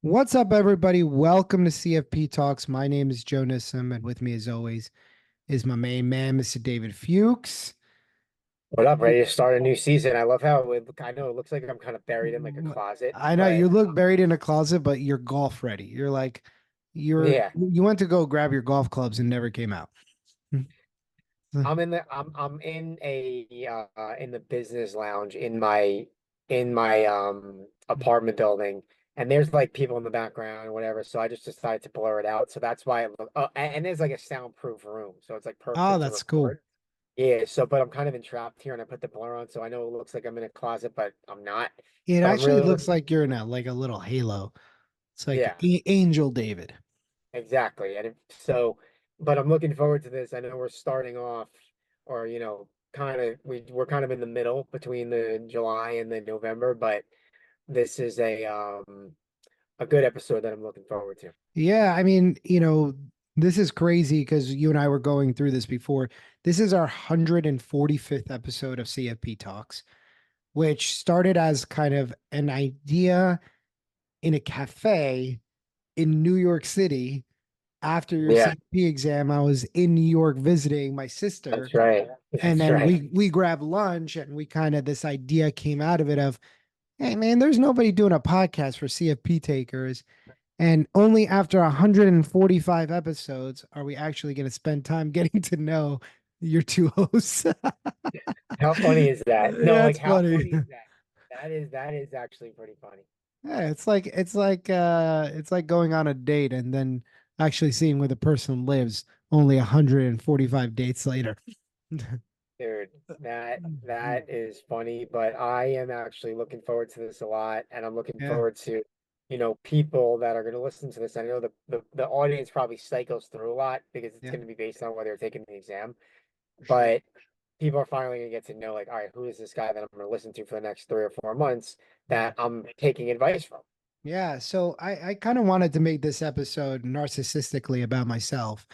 What's up, everybody? Welcome to CFP Talks. My name is Joe Nissim, and with me, as always, is my main man, Mr. David Fuchs. What up? Ready to start a new season? I love how I know it looks like I'm kind of buried in like a closet, I know but you look buried in a closet, but you're golf ready. yeah, You went to go grab your golf clubs and never came out. I'm in the business lounge in my apartment building, and there's like people in the background or whatever. So I just decided to blur it out. So that's why and there's like a soundproof room, so it's like Oh, perfect to that's cool. record. Yeah, so but I'm kind of entrapped here, and I put the blur on, so I know it looks like I'm in a closet, but I'm not. It But I'm actually really looks looking. like you're in a little halo. It's like Yeah. Angel David. Exactly. But I'm looking forward to this. I know we're starting off, or we're kind of in the middle between the July and the November, but this is a good episode that I'm looking forward to. Yeah, I mean, this is crazy because you and I were going through this before. This is our 145th episode of CFP Talks, which started as kind of an idea in a cafe in New York City. After your Yeah, CFP exam, I was in New York visiting my sister, that's right. and That's then right. we grabbed lunch, and we kind of this idea came out of it of, hey man, there's nobody doing a podcast for CFP takers. And only after 145 episodes are we actually going to spend time getting to know your two hosts. How funny is that? No, like That's how funny. funny is that? That is actually pretty funny. Yeah, it's like going on a date and then actually seeing where the person lives only 145 dates later. Dude, that is funny, but I am actually looking forward to this a lot, and I'm looking Yeah, forward to, people that are going to listen to this. I know the audience probably cycles through a lot because it's yeah, going to be based on whether they're taking the exam, for sure. but people are finally going to get to know, like, all right, who is this guy that I'm going to listen to for the next 3 or 4 months Yeah. that I'm taking advice from? Yeah, so I kind of wanted to make this episode narcissistically about myself,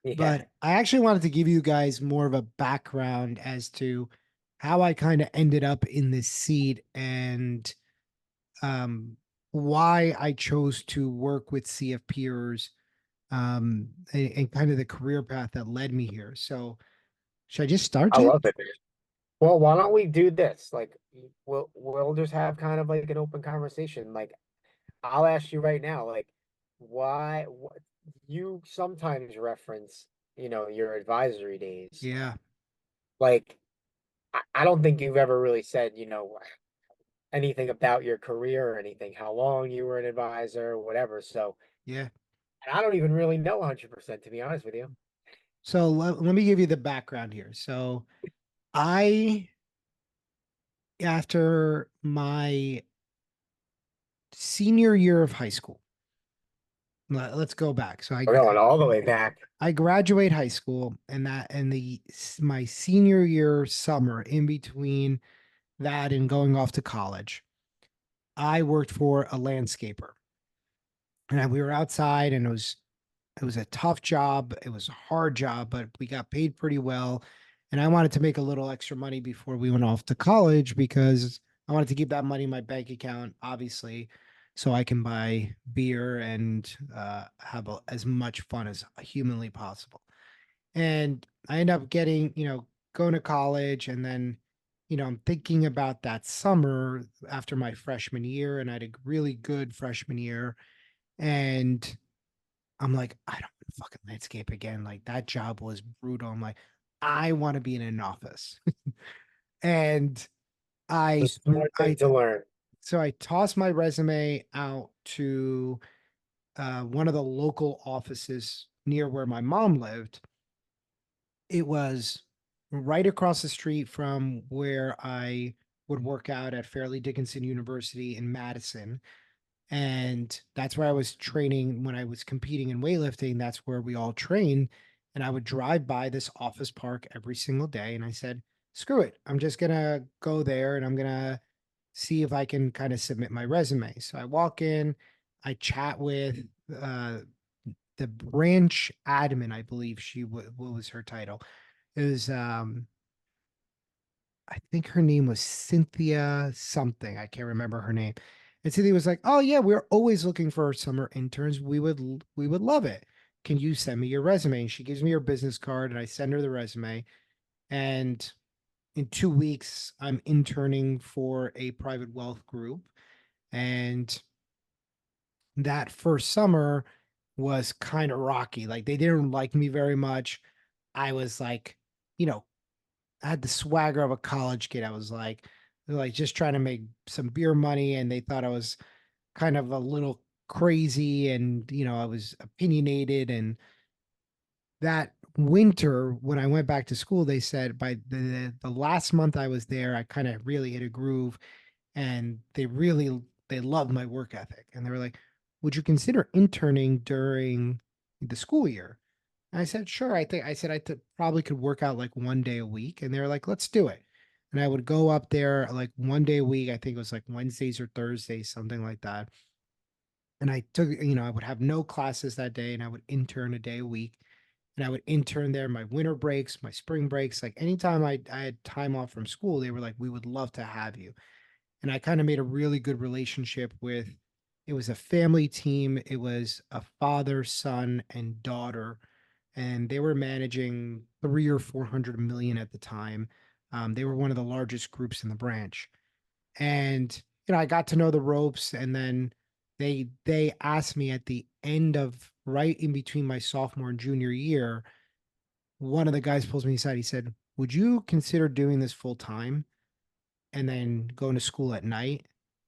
Yeah. but I actually wanted to give you guys more of a background as to how I kind of ended up in this seat and um, why I chose to work with CFPers, and kind of the career path that led me here. So, should I just start, I Jay? love it. Well, why don't we do this? Like, we'll just have kind of like an open conversation. Like, I'll ask you right now, like, what you sometimes reference, your advisory days. Yeah, Like, I don't think you've ever really said, anything about your career or anything, how long you were an advisor, whatever. So, yeah. and I don't even really know 100%, to be honest with you. So let me give you the background here. So I, after my senior year of high school, let's go back. So We're going all the way back. I graduate high school, and my senior year summer in between that and going off to college, I worked for a landscaper, and we were outside, and it was a tough job. It was a hard job, but we got paid pretty well. And I wanted to make a little extra money before we went off to college because I wanted to keep that money in my bank account, obviously, so I can buy beer and have as much fun as humanly possible. And I end up getting, going to college, and then, I'm thinking about that summer after my freshman year, and I had a really good freshman year. And I'm like, I don't want to fucking landscape again. Like that job was brutal. I'm like, I want to be in an office. And The I, smart thing I, to learn. so I tossed my resume out to one of the local offices near where my mom lived. It was right across the street from where I would work out at Fairleigh Dickinson University in Madison. And that's where I was training when I was competing in weightlifting. That's where we all train. And I would drive by this office park every single day. And I said, screw it. I'm just going to go there and I'm going to see if I can kind of submit my resume. So I walk in, I chat with uh, the branch admin, I believe what was her title? It was, I think her name was Cynthia something. I can't remember her name. And Cynthia was like, "Oh yeah, we're always looking for summer interns. We would love it. Can you send me your resume?" And she gives me her business card, and I send her the resume. And in 2 weeks, I'm interning for a private wealth group. And that first summer was kind of rocky. Like they didn't like me very much. I was like, you know, I had the swagger of a college kid. I was like just trying to make some beer money, and they thought I was kind of a little crazy, and I was opinionated. And that winter, when I went back to school, they said by the last month I was there, I kind of really hit a groove, and they loved my work ethic, and they were like, "Would you consider interning during the school year?" And I said, "Sure." I probably could work out like 1 day a week, and they were like, "Let's do it." And I would go up there like 1 day a week. I think it was like Wednesdays or Thursdays, something like that. And I would have no classes that day, and I would intern a day a week. And I would intern there my winter breaks, my spring breaks. Like anytime I had time off from school, they were like, "We would love to have you." And I kind of made a really good relationship with it was a family team. It was a father, son, and daughter, and they were managing 300 or 400 million at the time. They were one of the largest groups in the branch. And I got to know the ropes, and then they asked me at the end of right in between my sophomore and junior year. One of the guys pulls me aside. He said, "Would you consider doing this full time and then going to school at night?"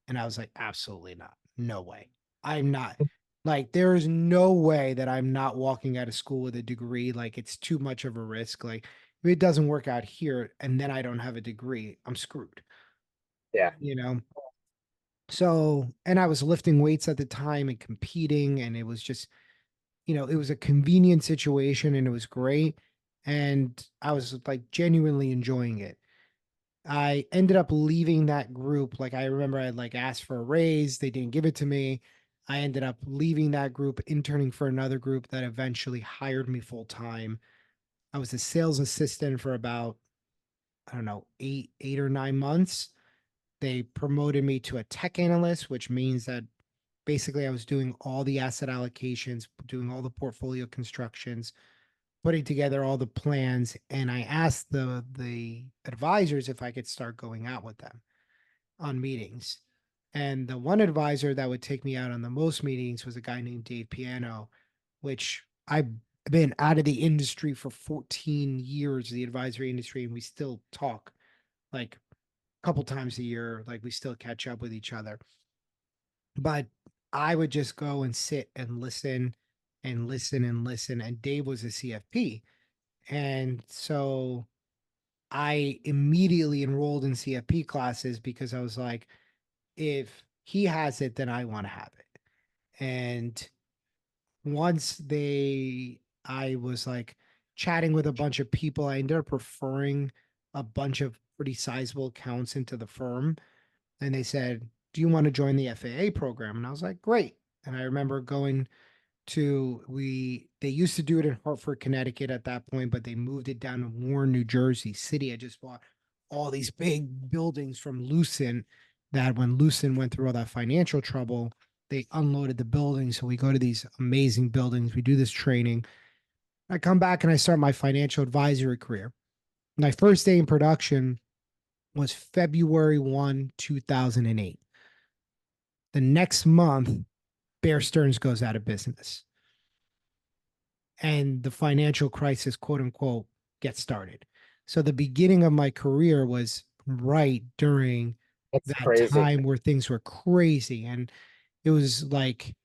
And I was like, "Absolutely not. No way. I'm not." Like, there is no way that I'm not walking out of school with a degree. Like, it's too much of a risk. Like, if it doesn't work out here and then I don't have a degree, I'm screwed, Yeah. you know? So, and I was lifting weights at the time and competing, and it was just, it was a convenient situation, and it was great. And I was like genuinely enjoying it. I ended up leaving that group. Like I remember I like asked for a raise, they didn't give it to me. I ended up leaving that group, interning for another group that eventually hired me full time. I was a sales assistant for about, I don't know, 8 or 9 months. They promoted me to a tech analyst, which means that basically I was doing all the asset allocations, doing all the portfolio constructions, putting together all the plans. And I asked the advisors if I could start going out with them on meetings. And the one advisor that would take me out on the most meetings was a guy named Dave Piano, which I've been out of the industry for 14 years, the advisory industry, and we still talk like a couple times a year. Like we still catch up with each other. But I would just go and sit and listen and listen and listen. And Dave was a CFP. And so I immediately enrolled in CFP classes because I was like, if he has it, then I want to have it. And once I was like chatting with a bunch of people, I ended up referring a bunch of pretty sizable accounts into the firm. And they said, "Do you want to join the FAA program?" And I was like, "Great." And I remember going they used to do it in Hartford, Connecticut at that point, but they moved it down to Warren, New Jersey City. I just bought all these big buildings from Lucent that when Lucent went through all that financial trouble, they unloaded the buildings. So we go to these amazing buildings, we do this training. I come back and I start my financial advisory career. My first day in production was February 1, 2008. The next month, Bear Stearns goes out of business and the financial crisis, quote unquote, gets started. So the beginning of my career was right during That's that crazy. time where things were crazy. And it was like,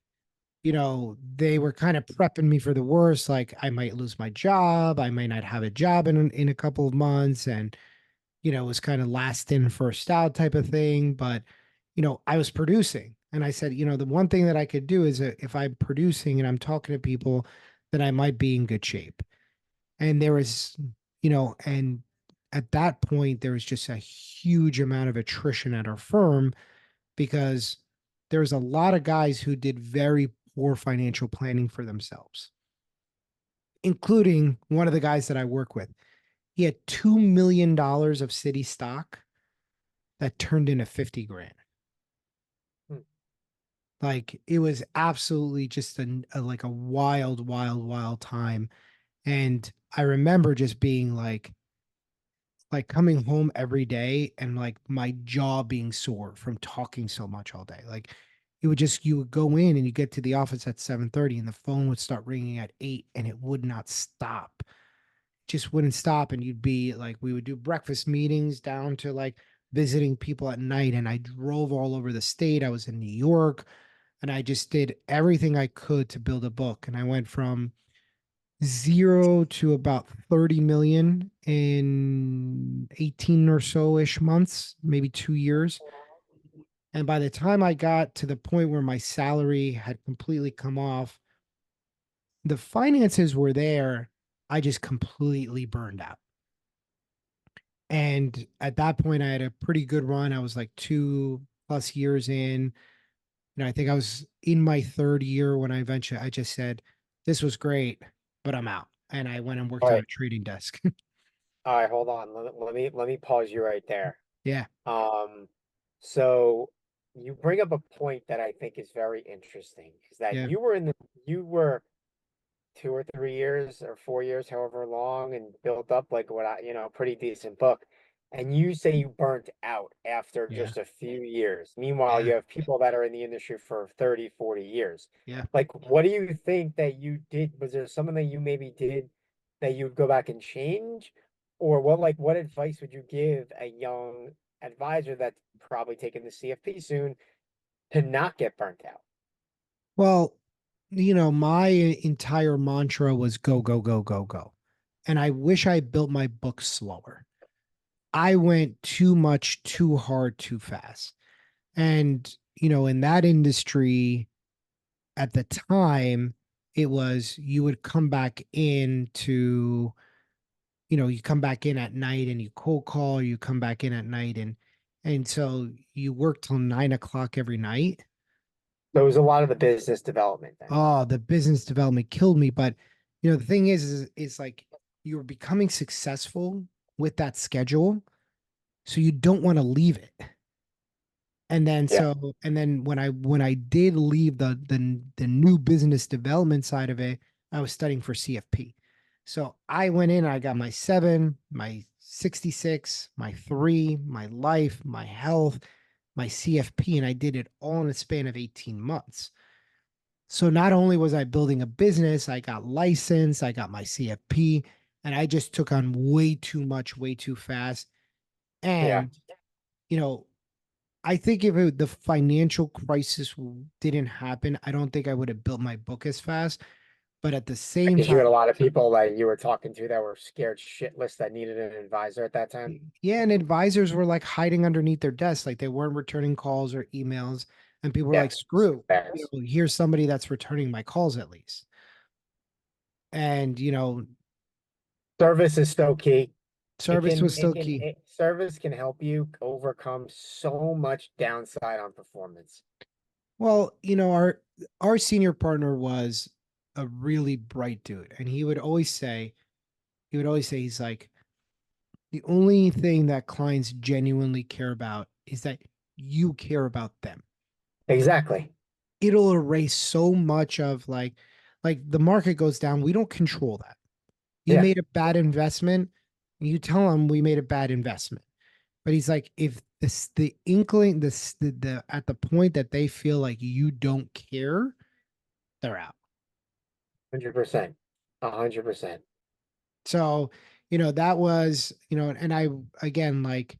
they were kind of prepping me for the worst. Like I might lose my job. I might not have a job in a couple of months. And, it was kind of last in, first out type of thing. But, I was producing. And I said, the one thing that I could do is if I'm producing and I'm talking to people, then I might be in good shape. And there was, and at that point, there was just a huge amount of attrition at our firm because there was a lot of guys who did very poor financial planning for themselves, including one of the guys that I work with. He had $2 million of city stock that turned into 50 grand. Hmm. Like it was absolutely just like a wild, wild, wild time. And I remember just being like coming home every day and like my jaw being sore from talking so much all day. Like it would just you would go in and you get to the office at 7:30 and the phone would start ringing at 8 and it would not stop. Just wouldn't stop. And you'd be like, we would do breakfast meetings down to like visiting people at night. And I drove all over the state. I was in New York and I just did everything I could to build a book. And I went from zero to about 30 million in 18 or so ish months, maybe 2 years. And by the time I got to the point where my salary had completely come off, the finances were there. I just completely burned out. And at that point, I had a pretty good run. I was like 2+ years in. I think I was in my third year when I just said, this was great, but I'm out. And I went and All worked at a right, trading desk. all right, hold on. Let me pause you right there. Yeah. Um, so you bring up a point that I think is very interesting, is that Yeah. you were 2 or 3 years or 4 years, however long, and built up like what pretty decent book. And you say you burnt out after Yeah. just a few years. Meanwhile, Yeah. you have people that are in the industry for 30, 40 years. Yeah. Like, what do you think that you did? Was there something that you maybe did that you'd go back and change? Or what advice would you give a young advisor that's probably taking the CFP soon to not get burnt out? Well, my entire mantra was go, go, go, go, go. And I wish I built my book slower. I went too much, too hard, too fast. And, in that industry at the time, it was you would come back in to, you come back in at night and you cold call, you come back in at night and so you work till 9 o'clock every night. There was a lot of the business development then. Oh, the business development killed me. But the thing is like you're becoming successful with that schedule, so you don't want to leave it. Yeah. And then when I did leave the new business development side of it, I was studying for CFP. So I went in, I got my 7, my 66, my 3, my life, my health, my CFP, and I did it all in a span of 18 months. So not only was I building a business, I got licensed, I got my CFP, and I just took on way too much, way too fast. Yeah. And, you know, I think if the financial crisis didn't happen, I don't think I would have built my book as fast. But at the same Because you time, had a lot of people that you were talking to that were scared shitless that needed an advisor at that time. yeah, and advisors were like hiding underneath their desks, like they weren't returning calls or emails. And people were Yeah. like, screw, Fast. here's somebody that's returning my calls at least. And, Service is still key. service was still key. Service can help you overcome so much downside on performance. Well, our senior partner was a really bright dude, and he would always say, he's like, the only thing that clients genuinely care about is that you care about them. Exactly. It'll erase so much of like the market goes down. We don't control that. You Yeah. made a bad investment, you tell them we made a bad investment. But he's like, if this the inkling, this the at the point that they feel like you don't care, they're out. 100%. 100%. So, that was, and I, again, like,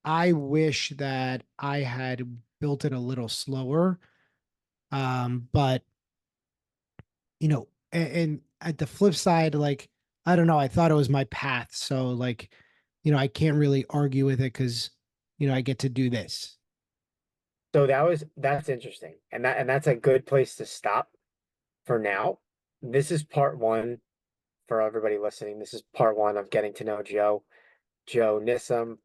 I wish that I had built it a little slower. But, and at the flip side, like, I don't know, I thought it was my path. So, like, I can't really argue with it because, I get to do this. So that's interesting. And that's a good place to stop for now. This is part one for everybody listening. This is part one of getting to know Joe. Joe Nissim.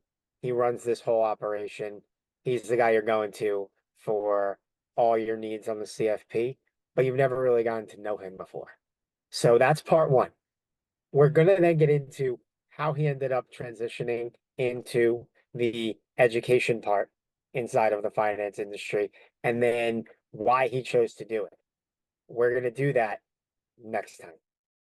He runs this whole operation. He's the guy you're going to for all your needs on the CFP, but you've never really gotten to know him before. So that's part one. We're going to then get into how he ended up transitioning into the education part inside of the finance industry. And then why he chose to do it. We're going to do that next time.